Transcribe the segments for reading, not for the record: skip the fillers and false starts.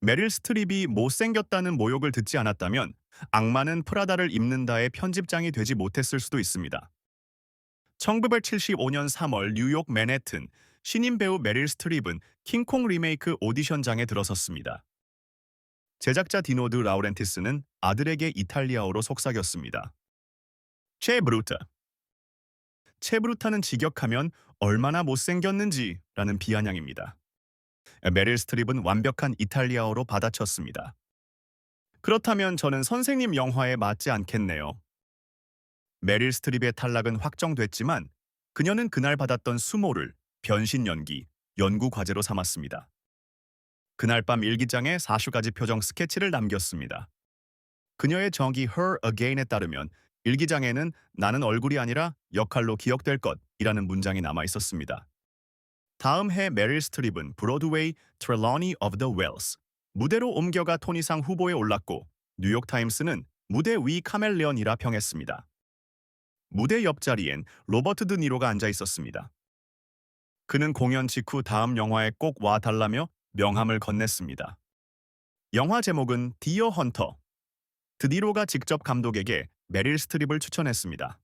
메릴 스트립이 못생겼다는 모욕을 듣지 않았다면 악마는 프라다를 입는다의 편집장이 되지 못했을 수도 있습니다. 1975년 3월 뉴욕 맨해튼, 신인 배우 메릴 스트립은 킹콩 리메이크 오디션장에 들어섰습니다. 제작자 디노드 라우렌티스는 아들에게 이탈리아어로 속삭였습니다. 체 브루타. 체 브루타는 직역하면 얼마나 못생겼는지라는 비아냥입니다. 메릴 스트립은 완벽한 이탈리아어로 받아쳤습니다. 그렇다면 저는 선생님 영화에 맞지 않겠네요. 메릴 스트립의 탈락은 확정됐지만 그녀는 그날 받았던 수모를 변신 연기, 연구 과제로 삼았습니다. 그날 밤 일기장에 4슈가지 표정 스케치를 남겼습니다. 그녀의 정기 Her Again에 따르면 일기장에는 나는 얼굴이 아니라 역할로 기억될 것이라는 문장이 남아 있었습니다. 다음 해 메릴 스트립은 브로드웨이 트렐러니 오브 더 웰스 무대로 옮겨가 토니상 후보에 올랐고 뉴욕타임스는 무대 위 카멜레온이라 평했습니다. 무대 옆자리엔 로버트 드 니로가 앉아 있었습니다. 그는 공연 직후 다음 영화에 꼭 와달라며 명함을 건넸습니다. 영화 제목은 디어 헌터. 드니로가 직접 감독에게 메릴 스트립을 추천했습니다.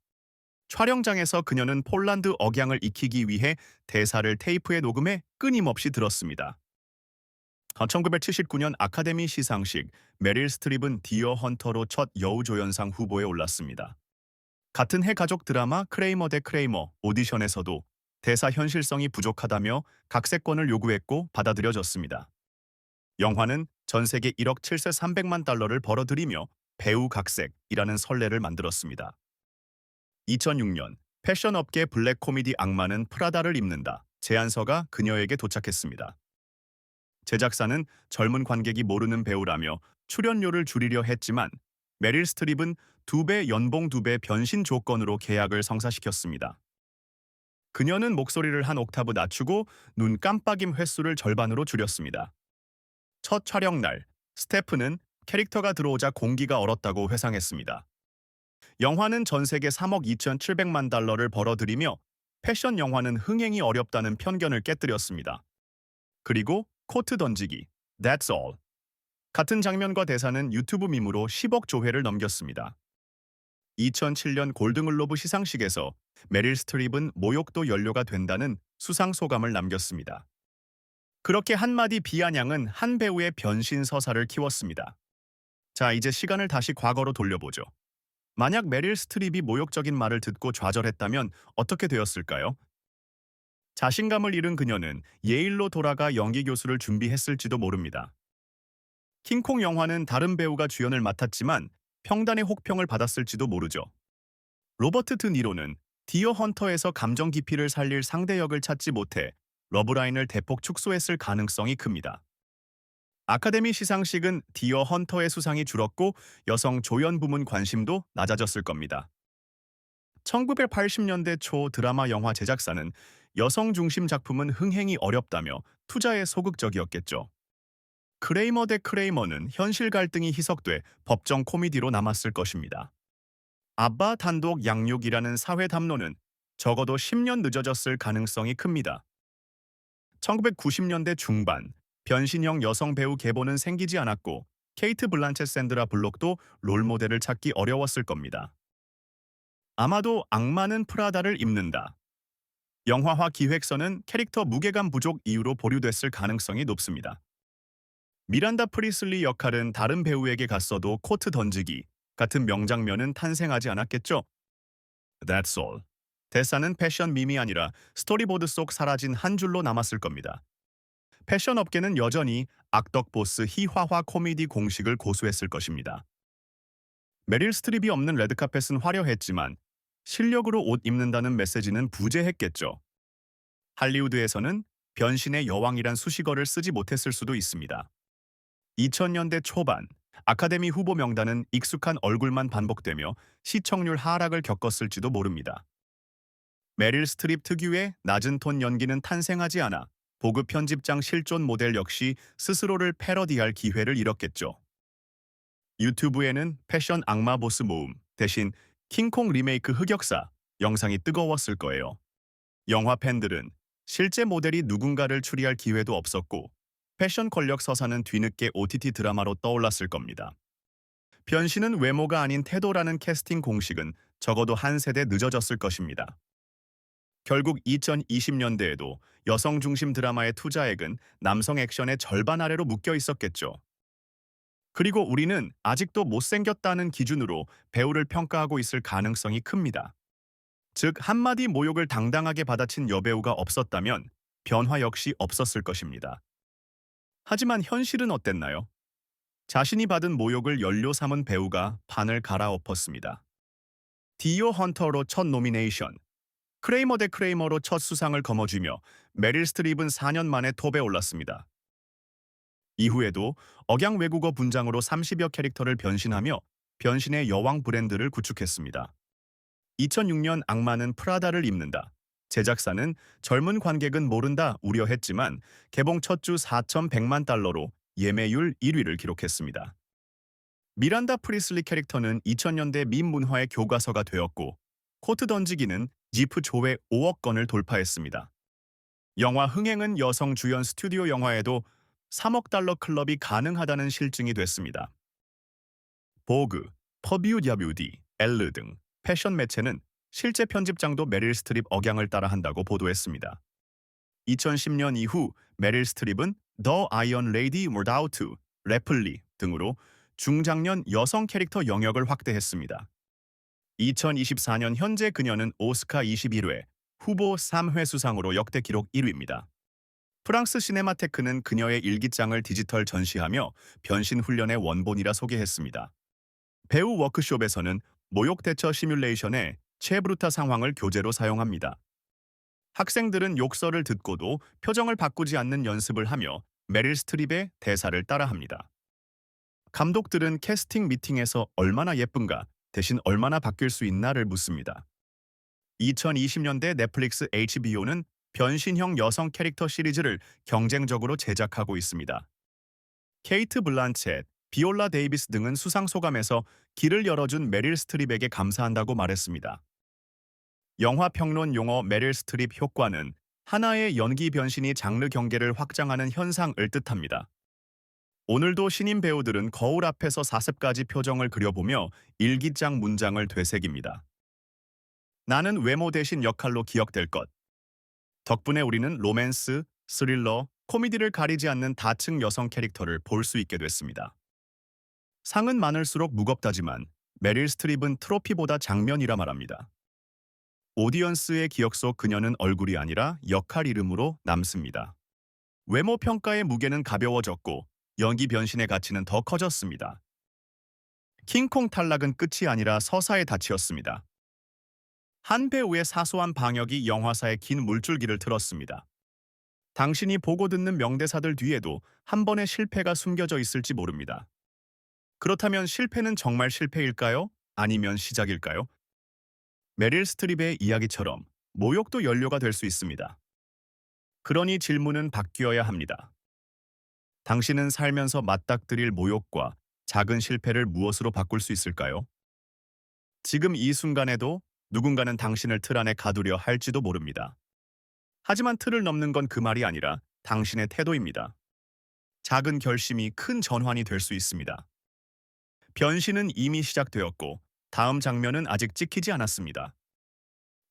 촬영장에서 그녀는 폴란드 억양을 익히기 위해 대사를 테이프에 녹음해 끊임없이 들었습니다. 1979년 아카데미 시상식, 메릴 스트립은 디어 헌터로 첫 여우조연상 후보에 올랐습니다. 같은 해 가족 드라마 크레이머 대 크레이머 오디션에서도 대사 현실성이 부족하다며 각색권을 요구했고 받아들여졌습니다. 영화는 전 세계 1억 7,300만 달러를 벌어들이며 배우 각색이라는 선례를 만들었습니다. 2006년 패션업계 블랙 코미디 악마는 프라다를 입는다 제안서가 그녀에게 도착했습니다. 제작사는 젊은 관객이 모르는 배우라며 출연료를 줄이려 했지만 메릴 스트립은 2배 연봉 2배 변신 조건으로 계약을 성사시켰습니다. 그녀는 목소리를 한 옥타브 낮추고 눈 깜빡임 횟수를 절반으로 줄였습니다. 첫 촬영 날, 스태프는 캐릭터가 들어오자 공기가 얼었다고 회상했습니다. 영화는 전 세계 3억 2,700만 달러를 벌어들이며 패션 영화는 흥행이 어렵다는 편견을 깨뜨렸습니다. 그리고 코트 던지기, That's all. 같은 장면과 대사는 유튜브 밈으로 10억 조회를 넘겼습니다. 2007년 골든글로브 시상식에서 메릴 스트립은 모욕도 연료가 된다는 수상 소감을 남겼습니다. 그렇게 한마디 비아냥은 한 배우의 변신 서사를 키웠습니다. 자, 이제 시간을 다시 과거로 돌려보죠. 만약 메릴 스트립이 모욕적인 말을 듣고 좌절했다면 어떻게 되었을까요? 자신감을 잃은 그녀는 예일로 돌아가 연기 교수를 준비했을지도 모릅니다. 킹콩 영화는 다른 배우가 주연을 맡았지만 평단의 혹평을 받았을지도 모르죠. 로버트 드 니로는 디어 헌터에서 감정 깊이를 살릴 상대 역을 찾지 못해 러브라인을 대폭 축소했을 가능성이 큽니다. 아카데미 시상식은 디어 헌터의 수상이 줄었고 여성 조연 부문 관심도 낮아졌을 겁니다. 1980년대 초 드라마 영화 제작사는 여성 중심 작품은 흥행이 어렵다며 투자에 소극적이었겠죠. 크레이머 대 크레이머는 현실 갈등이 희석돼 법정 코미디로 남았을 것입니다. 아빠 단독 양육이라는 사회 담론은 적어도 10년 늦어졌을 가능성이 큽니다. 1990년대 중반, 변신형 여성 배우 계보는 생기지 않았고 케이트 블란쳇 샌드라 블록도 롤모델을 찾기 어려웠을 겁니다. 아마도 악마는 프라다를 입는다. 영화화 기획서는 캐릭터 무게감 부족 이유로 보류됐을 가능성이 높습니다. 미란다 프리슬리 역할은 다른 배우에게 갔어도 코트 던지기 같은 명장면은 탄생하지 않았겠죠? That's all. 대사는 패션 밈이 아니라 스토리보드 속 사라진 한 줄로 남았을 겁니다. 패션 업계는 여전히 악덕 보스 희화화 코미디 공식을 고수했을 것입니다. 메릴 스트립이 없는 레드카펫은 화려했지만 실력으로 옷 입는다는 메시지는 부재했겠죠. 할리우드에서는 변신의 여왕이란 수식어를 쓰지 못했을 수도 있습니다. 2000년대 초반, 아카데미 후보 명단은 익숙한 얼굴만 반복되며 시청률 하락을 겪었을지도 모릅니다. 메릴 스트립 특유의 낮은 톤 연기는 탄생하지 않아 보급 편집장 실존 모델 역시 스스로를 패러디할 기회를 잃었겠죠. 유튜브에는 패션 악마 보스 모음 대신 킹콩 리메이크 흑역사 영상이 뜨거웠을 거예요. 영화 팬들은 실제 모델이 누군가를 추리할 기회도 없었고 패션 권력 서사는 뒤늦게 OTT 드라마로 떠올랐을 겁니다. 변신은 외모가 아닌 태도라는 캐스팅 공식은 적어도 한 세대 늦어졌을 것입니다. 결국 2020년대에도 여성 중심 드라마의 투자액은 남성 액션의 절반 아래로 묶여 있었겠죠. 그리고 우리는 아직도 못생겼다는 기준으로 배우를 평가하고 있을 가능성이 큽니다. 즉, 한마디 모욕을 당당하게 받아친 여배우가 없었다면 변화 역시 없었을 것입니다. 하지만 현실은 어땠나요? 자신이 받은 모욕을 연료 삼은 배우가 판을 갈아엎었습니다. 디어 헌터로 첫 노미네이션, 크레이머 대 크레이머로 첫 수상을 거머쥐며 메릴 스트립은 4년 만에 톱에 올랐습니다. 이후에도 억양 외국어 분장으로 30여 캐릭터를 변신하며 변신의 여왕 브랜드를 구축했습니다. 2006년 악마는 프라다를 입는다. 제작사는 젊은 관객은 모른다 우려했지만 개봉 첫 주 4,100만 달러로 예매율 1위를 기록했습니다. 미란다 프리슬리 캐릭터는 2000년대 밈 문화의 교과서가 되었고 코트 던지기는 지프 조회 5억 건을 돌파했습니다. 영화 흥행은 여성 주연 스튜디오 영화에도 3억 달러 클럽이 가능하다는 실증이 됐습니다. 보그, 퍼뷰.yd, 엘르 등 패션 매체는 실제 편집장도 메릴 스트립 억양을 따라한다고 보도했습니다. 2010년 이후 메릴 스트립은 더 아이언 레이디 모다우트, 레플리 등으로 중장년 여성 캐릭터 영역을 확대했습니다. 2024년 현재 그녀는 오스카 21회, 후보 3회 수상으로 역대 기록 1위입니다. 프랑스 시네마테크는 그녀의 일기장을 디지털 전시하며 변신 훈련의 원본이라 소개했습니다. 배우 워크숍에서는 모욕 대처 시뮬레이션에 체브루타 상황을 교재로 사용합니다. 학생들은 욕설을 듣고도 표정을 바꾸지 않는 연습을 하며 메릴 스트립의 대사를 따라합니다. 감독들은 캐스팅 미팅에서 얼마나 예쁜가 대신 얼마나 바뀔 수 있나를 묻습니다. 2020년대 넷플릭스 HBO는 변신형 여성 캐릭터 시리즈를 경쟁적으로 제작하고 있습니다. 케이트 블란쳇, 비올라 데이비스 등은 수상 소감에서 길을 열어준 메릴 스트립에게 감사한다고 말했습니다. 영화 평론 용어 메릴 스트립 효과는 하나의 연기 변신이 장르 경계를 확장하는 현상을 뜻합니다. 오늘도 신인 배우들은 거울 앞에서 40가지 표정을 그려보며 일기장 문장을 되새깁니다. 나는 외모 대신 역할로 기억될 것. 덕분에 우리는 로맨스, 스릴러, 코미디를 가리지 않는 다층 여성 캐릭터를 볼 수 있게 됐습니다. 상은 많을수록 무겁다지만 메릴 스트립은 트로피보다 장면이라 말합니다. 오디언스의 기억 속 그녀는 얼굴이 아니라 역할 이름으로 남습니다. 외모 평가의 무게는 가벼워졌고 연기 변신의 가치는 더 커졌습니다. 킹콩 탈락은 끝이 아니라 서사의 닻이었습니다. 한 배우의 사소한 방역이 영화사의 긴 물줄기를 틀었습니다. 당신이 보고 듣는 명대사들 뒤에도 한 번의 실패가 숨겨져 있을지 모릅니다. 그렇다면 실패는 정말 실패일까요? 아니면 시작일까요? 메릴 스트립의 이야기처럼 모욕도 연료가 될 수 있습니다. 그러니 질문은 바뀌어야 합니다. 당신은 살면서 맞닥뜨릴 모욕과 작은 실패를 무엇으로 바꿀 수 있을까요? 지금 이 순간에도 누군가는 당신을 틀 안에 가두려 할지도 모릅니다. 하지만 틀을 넘는 건 그 말이 아니라 당신의 태도입니다. 작은 결심이 큰 전환이 될 수 있습니다. 변신은 이미 시작되었고 다음 장면은 아직 찍히지 않았습니다.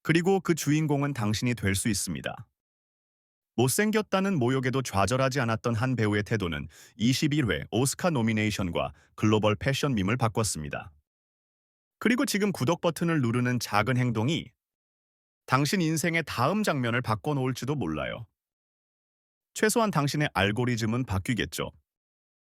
그리고 그 주인공은 당신이 될 수 있습니다. 못생겼다는 모욕에도 좌절하지 않았던 한 배우의 태도는 21회 오스카 노미네이션과 글로벌 패션 밈을 바꿨습니다. 그리고 지금 구독 버튼을 누르는 작은 행동이 당신 인생의 다음 장면을 바꿔놓을지도 몰라요. 최소한 당신의 알고리즘은 바뀌겠죠.